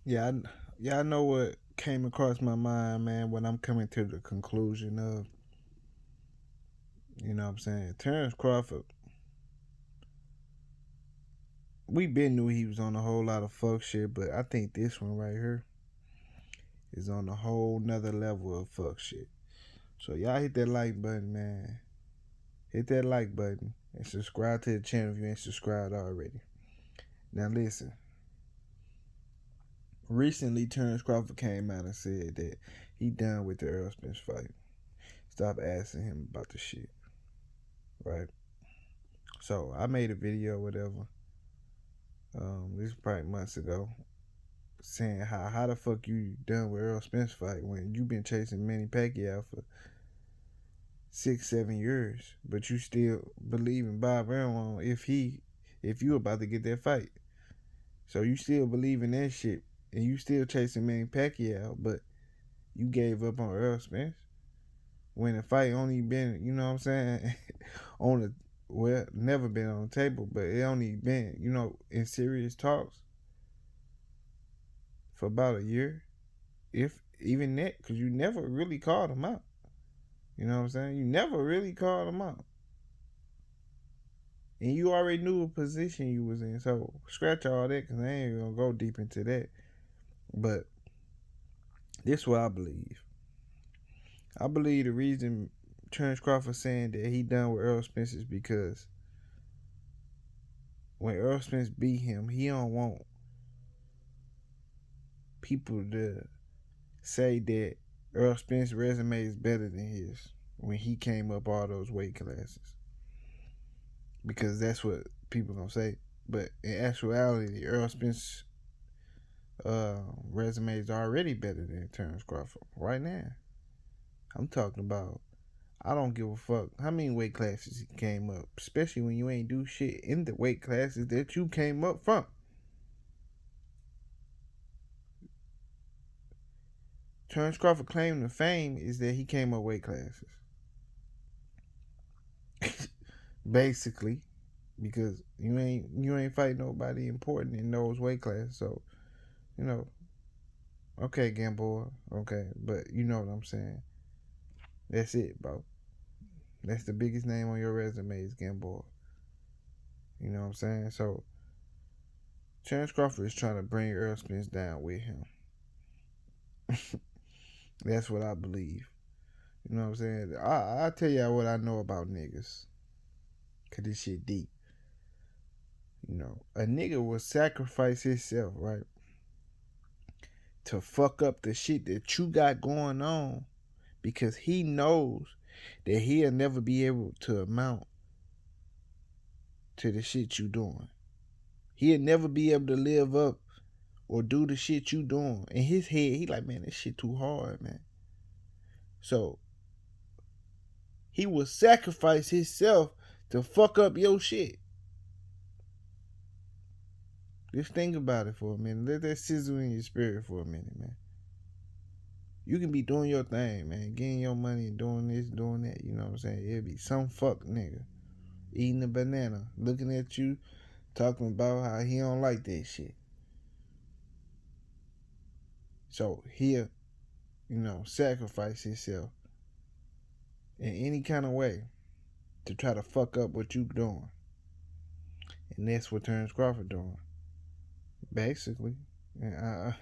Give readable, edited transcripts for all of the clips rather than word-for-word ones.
Yeah, I know what came across my mind, man, when I'm coming to the conclusion of, you know what I'm saying, Terence Crawford, we been knew he was on a whole lot of fuck shit, but I think this one right here is on a whole nother level of fuck shit. So y'all hit that like button, man. Hit that like button and subscribe to the channel if you ain't subscribed already. Now listen, recently Terence Crawford came out and said that he done with the Errol Spence fight. Stop asking him about the shit, right? So I made a video, whatever. This was probably months ago, saying how the fuck you done with Errol Spence fight when you been chasing Manny Pacquiao for 6, 7 years, but you still believe in Bob Arum if you about to get that fight. So you still believe in that shit, and you still chasing Manny Pacquiao, but you gave up on Errol Spence when the fight only been, you know what I'm saying, on the well, never been on the table, but it only been, in serious talks for about a year, if even that, because you never really called him out. You know what I'm saying? You never really called him out. And you already knew what position you was in. So scratch all that because I ain't gonna go deep into that. But this is what I believe. I believe the reason Terence Crawford saying that he done with Errol Spence is because when Errol Spence beat him, he don't want people to say that Errol Spence's resume is better than his when he came up all those weight classes. Because that's what people gonna say. But in actuality, Errol Spence resume is already better than Terence Crawford right now. I'm talking about. I don't give a fuck how many weight classes he came up, especially when you ain't do shit in the weight classes that you came up from. Terence Crawford claim to fame is that he came up weight classes. Basically, because you ain't fighting nobody important in those weight classes. So, you know, okay, Gamboa, okay, but you know what I'm saying. That's it, bro. That's the biggest name on your resume is Gamboa. You know what I'm saying? So Terence Crawford is trying to bring Errol Spence down with him. That's what I believe. You know what I'm saying? I tell y'all what I know about niggas. Cause this shit deep. A nigga will sacrifice himself, right? To fuck up the shit that you got going on because he knows that he'll never be able to amount to the shit you doing. He'll never be able to live up or do the shit you doing. In his head, he like, man, this shit too hard, man. So he will sacrifice himself to fuck up your shit. Just think about it for a minute. Let that sizzle in your spirit for a minute, man. You can be doing your thing, man. Getting your money, doing this, doing that. You know what I'm saying? It'll be some fuck nigga eating a banana, looking at you, talking about how he don't like that shit. So he'll, sacrifice himself in any kind of way to try to fuck up what you doing. And that's what Terence Crawford doing. Basically. And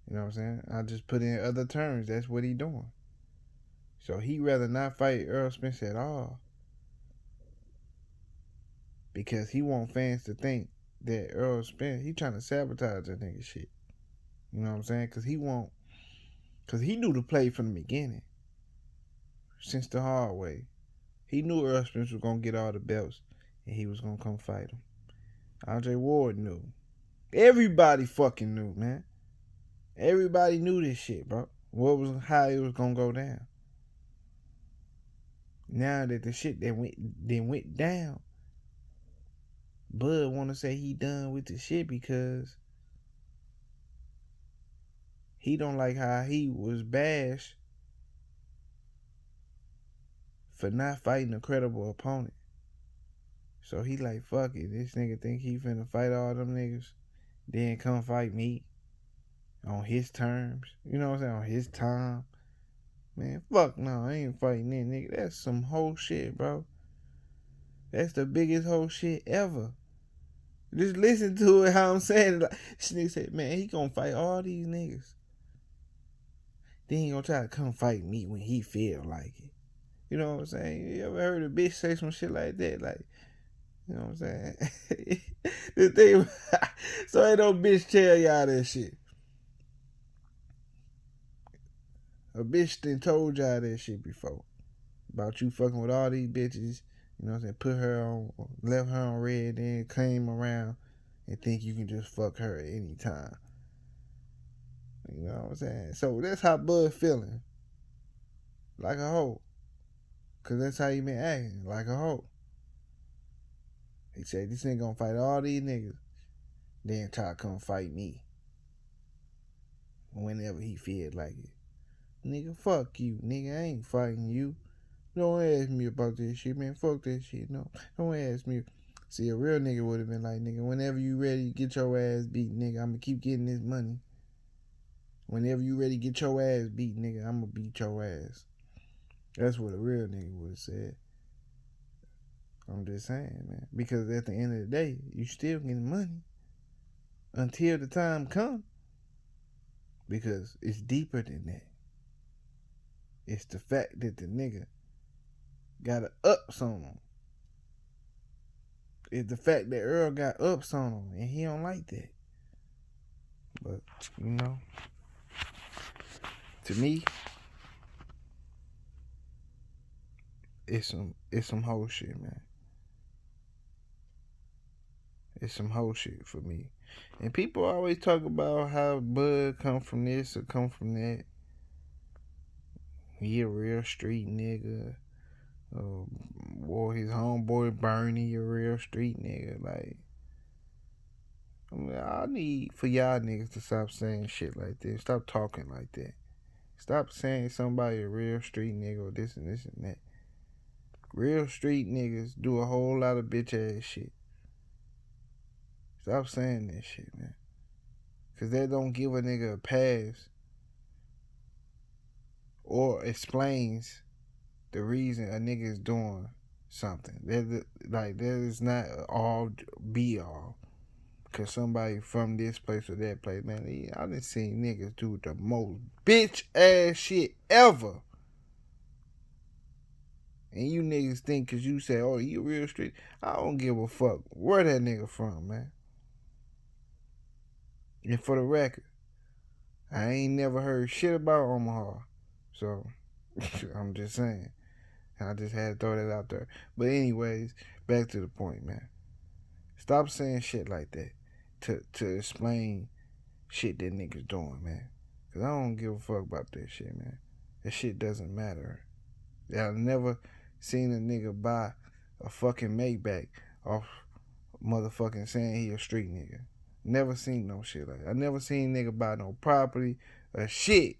you know what I'm saying? I just put in other terms. That's what he doing. So he rather not fight Errol Spence at all. Because he want fans to think that Errol Spence, he trying to sabotage that nigga shit. You know what I'm saying? Because he knew the play from the beginning. Since the hard way. He knew Errol Spence was going to get all the belts. And he was going to come fight him. Andre Ward knew. Everybody fucking knew, man. Everybody knew this shit, bro. How it was going to go down. Now that the shit that went down, Bud want to say he done with the shit because he don't like how he was bashed for not fighting a credible opponent. So he like, fuck it. This nigga think he finna fight all them niggas, then come fight me. on his terms. You know what I'm saying? On his time. Man, fuck no, I ain't fighting that nigga. That's some whole shit, bro. That's the biggest whole shit ever. Just listen to it how I'm saying it. Like, this nigga said, man, he gonna fight all these niggas. Then he gonna try to come fight me when he feel like it. You know what I'm saying? You ever heard a bitch say some shit like that? Like, you know what I'm saying? The thing, so ain't no bitch tell y'all that shit. A bitch done told y'all that shit before. About you fucking with all these bitches. You know what I'm saying? Put her on, left her on red, then came around and think you can just fuck her at any time. You know what I'm saying? So that's how Bud feeling. Like a hoe. Cause that's how he been acting. Like a hoe. He said this nigga gonna fight all these niggas. Then try to come fight me. Whenever he feel like it. Nigga, fuck you. Nigga, I ain't fighting you. Don't ask me about this shit, man. Fuck that shit. No. Don't ask me. See, a real nigga would have been like, nigga, whenever you ready to get your ass beat, nigga, I'ma keep getting this money. Whenever you ready to get your ass beat, nigga, I'ma beat your ass. That's what a real nigga would have said. I'm just saying, man. Because at the end of the day, you still getting money. Until the time come. Because it's deeper than that. It's the fact that the nigga got a ups on him. It's the fact that Earl got ups on him and he don't like that. But, you know, to me, it's some whole shit, man. It's some whole shit for me. And people always talk about how Bud come from this or come from that. He a real street nigga. Or his homeboy Bernie a real street nigga. Like, I mean, I need for y'all niggas to stop saying shit like this. Stop talking like that. Stop saying somebody a real street nigga or this and this and that. Real street niggas do a whole lot of bitch ass shit. Stop saying that shit, man. Cause that don't give a nigga a pass or explains the reason a nigga is doing something. That is not all be all. Cause somebody from this place or that place, man, I done seen niggas do the most bitch ass shit ever. And you niggas think cause you say, oh, you real street. I don't give a fuck where that nigga from, man. And for the record, I ain't never heard shit about Omaha. So, I'm just saying. I just had to throw that out there. But anyways, back to the point, man. Stop saying shit like that to explain shit that niggas doing, man. Cause I don't give a fuck about that shit, man. That shit doesn't matter. I've never seen a nigga buy a fucking Maybach off motherfucking saying he a street nigga. Never seen no shit like that. I never seen nigga buy no property or shit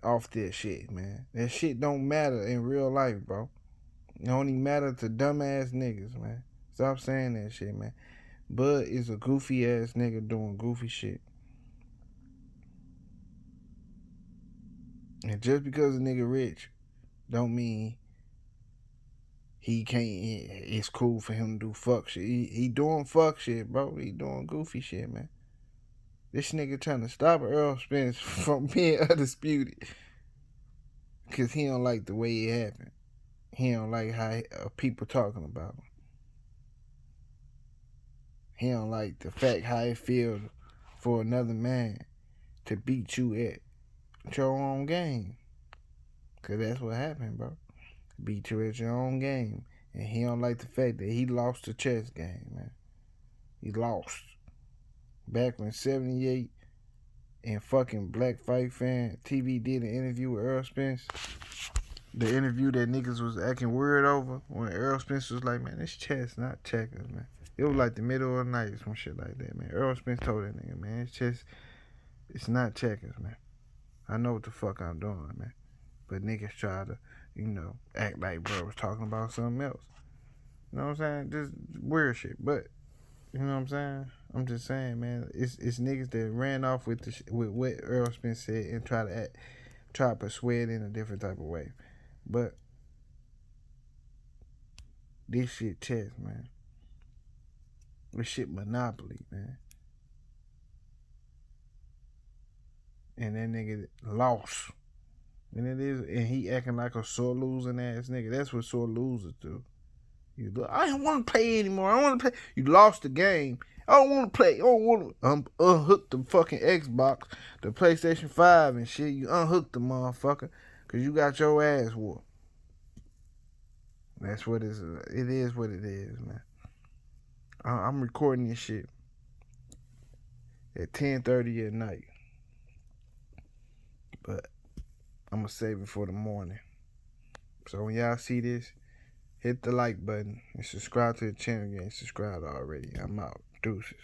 off this shit, man. That shit don't matter in real life, bro. It only matter to dumbass niggas, man. Stop saying that shit, man. Bud is a goofy ass nigga doing goofy shit. And just because a nigga rich don't mean he can't, it's cool for him to do fuck shit. He doing fuck shit, bro. He doing goofy shit, man. This nigga trying to stop Errol Spence from being undisputed. Because he don't like the way it happened. He don't like how people talking about him. He don't like the fact how it feels for another man to beat you at your own game. Because that's what happened, bro. Beat you at your own game. And he don't like the fact that he lost the chess game, man. He lost. Back when 78 and fucking Black Fight Fan TV did an interview with Errol Spence. The interview that niggas was acting weird over. When Errol Spence was like, man, it's chess, not checkers, man. It was like the middle of the night or some shit like that, man. Errol Spence told that nigga, man, it's chess, it's not checkers, man. I know what the fuck I'm doing, man. But niggas try to, act like bro was talking about something else. You know what I'm saying? Just weird shit. But You know what I'm saying? I'm just saying, man. It's niggas that ran off with with what Errol Spence said and try to persuade in a different type of way. But this shit chess, man. This shit monopoly, man. And that nigga lost. And it is, and he acting like a sore losing ass nigga. That's what sore losers do. I don't want to play anymore. I don't want to play. You lost the game. I don't want to play. I don't want to unhook the fucking Xbox, the PlayStation 5 and shit. You unhook the motherfucker because you got your ass whooped. That's what it is what it is, man. I'm recording this shit at 10:30 at night. But I'm going to save it for the morning. So when y'all see this, hit the like button and subscribe to the channel if you ain't subscribed already. I'm out. Deuces.